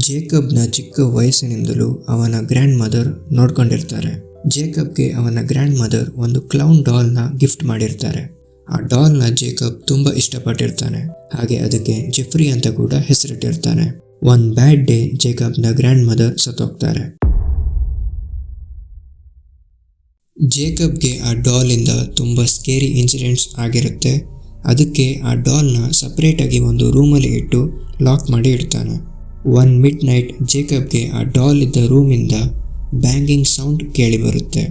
ಜೇಕಬ್ನ ಚಿಕ್ಕ ವಯಸ್ಸಿನಿಂದಲೂ ಅವನ grand mother ನೋಡ್ಕೊಂಡಿರ್ತಾರೆ. ಜೇಕಬ್ಗೆ ಅವನ ಗ್ರ್ಯಾಂಡ್ ಮದರ್ ಒಂದು ಕ್ಲೌನ್ ಡಾಲ್ನ ಗಿಫ್ಟ್ ಮಾಡಿರ್ತಾರೆ. ಆ ಡಾಲ್ನ ಜೇಕಬ್ ತುಂಬ ಇಷ್ಟಪಟ್ಟಿರ್ತಾನೆ. ಹಾಗೆ ಅದಕ್ಕೆ ಜೆಫ್ರಿ ಅಂತ ಕೂಡ ಹೆಸರಿಟ್ಟಿರ್ತಾನೆ. ಒನ್ ಬ್ಯಾಡ್ ಡೇ ಜೇಕಬ್ನ ಗ್ರ್ಯಾಂಡ್ ಮದರ್ ಸತ್ತೋಗ್ತಾರೆ. ಜೇಕಬ್ಗೆ ಆ ಡಾಲಿಂದ ತುಂಬ ಸ್ಕೇರಿ ಇನ್ಸಿಡೆಂಟ್ಸ್ ಆಗಿರುತ್ತೆ. ಅದಕ್ಕೆ ಆ ಡಾಲ್ನ ಸಪ್ರೇಟಾಗಿ ಒಂದು ರೂಮಲ್ಲಿ ಇಟ್ಟು ಲಾಕ್ ಮಾಡಿ ಇಡ್ತಾನೆ. ಒನ್ ಮಿಡ್ ನೈಟ್ ಜೇಕಬ್ಗೆ ಆ ಡಾಲ್ ಇದ್ದ ರೂಮಿಂದ ಬ್ಯಾಂಗಿಂಗ್ ಸೌಂಡ್ ಕೇಳಿ ಬರುತ್ತೆ.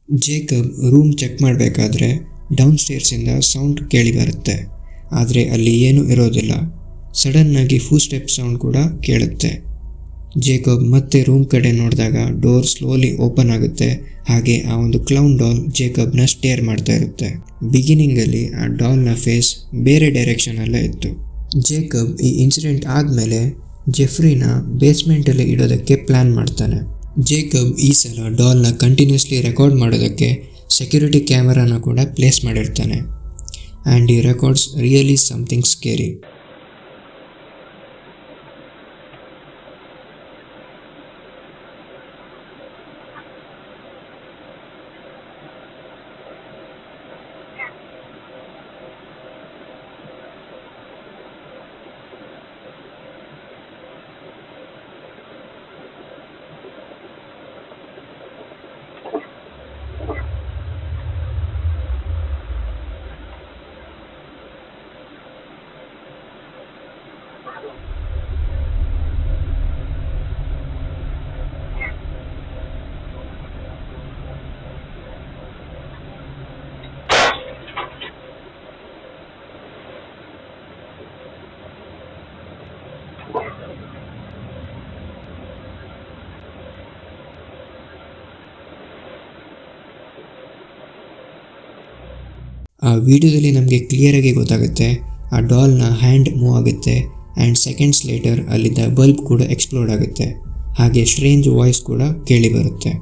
ಜೇಕಬ್ ರೂಮ್ ಚೆಕ್ ಮಾಡಬೇಕಾದ್ರೆ ಡೌನ್ ಸ್ಟೇರ್ಸಿಂದ ಸೌಂಡ್ ಕೇಳಿ ಬರುತ್ತೆ. ಆದರೆ ಅಲ್ಲಿ ಏನೂ ಇರೋದಿಲ್ಲ. ಸಡನ್ನಾಗಿ ಫೂಟ್ ಸೌಂಡ್ ಕೂಡ ಕೇಳುತ್ತೆ. ಜೇಕಬ್ ಮತ್ತೆ ರೂಮ್ ಕಡೆ ನೋಡಿದಾಗ ಡೋರ್ ಸ್ಲೋಲಿ ಓಪನ್ ಆಗುತ್ತೆ. ಹಾಗೆ ಆ ಒಂದು ಕ್ಲೌನ್ ಡಾಲ್ ಜೇಕಬ್ನ ಸ್ಟೇರ್ ಮಾಡ್ತಾ ಇರುತ್ತೆ. ಬಿಗಿನಿಂಗಲ್ಲಿ ಆ ಡಾಲ್ನ ಫೇಸ್ ಬೇರೆ ಡೈರೆಕ್ಷನಲ್ಲೇ ಇತ್ತು. ಜೇಕಬ್ ಈ ಇನ್ಸಿಡೆಂಟ್ ಆದಮೇಲೆ ಜೆಫ್ರಿನ ಬೇಸ್ಮೆಂಟಲ್ಲಿ ಇಡೋದಕ್ಕೆ ಪ್ಲ್ಯಾನ್ ಮಾಡ್ತಾನೆ. ಜೇಕಬ್ ಈ ಸಲ ಡಾಲ್ನ ಕಂಟಿನ್ಯೂಸ್ಲಿ ರೆಕಾರ್ಡ್ ಮಾಡೋದಕ್ಕೆ ಸೆಕ್ಯೂರಿಟಿ ಕ್ಯಾಮರಾನ ಕೂಡ ಪ್ಲೇಸ್ ಮಾಡಿರ್ತಾನೆ. ಆ್ಯಂಡ್ ಈ ರೆಕಾರ್ಡ್ಸ್ ರಿಯಲಿ ಸಮಥಿಂಗ್ ಸ್ಕೇರಿ. ಆ ವಿಡಿಯೋದಲ್ಲಿ ನಮಗೆ ಕ್ಲಿಯರಾಗಿ ಗೊತ್ತಾಗುತ್ತೆ ಆ ಡಾಲ್ನ ಹ್ಯಾಂಡ್ ಮೂವ್ ಆಗುತ್ತೆ ಆ್ಯಂಡ್ ಸೆಕೆಂಡ್ಸ್ ಲೇಟರ್ ಅಲ್ಲಿದ್ದ ಬಲ್ಬ್ ಕೂಡ ಎಕ್ಸ್ಪ್ಲೋಡ್ ಆಗುತ್ತೆ. ಹಾಗೆ ಸ್ಟ್ರೇಂಜ್ ವಾಯ್ಸ್ ಕೂಡ ಕೇಳಿ ಬರುತ್ತೆ.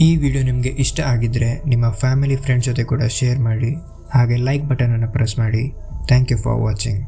ಈ ವಿಡಿಯೋ ನಿಮಗೆ ಇಷ್ಟ ಆಗಿದ್ದರೆ ನಿಮ್ಮ ಫ್ಯಾಮಿಲಿ ಫ್ರೆಂಡ್ಸ್ ಜೊತೆ ಕೂಡ ಶೇರ್ ಮಾಡಿ. ಹಾಗೆ ಲೈಕ್ ಬಟನನ್ನು ಪ್ರೆಸ್ ಮಾಡಿ. Thank you for watching.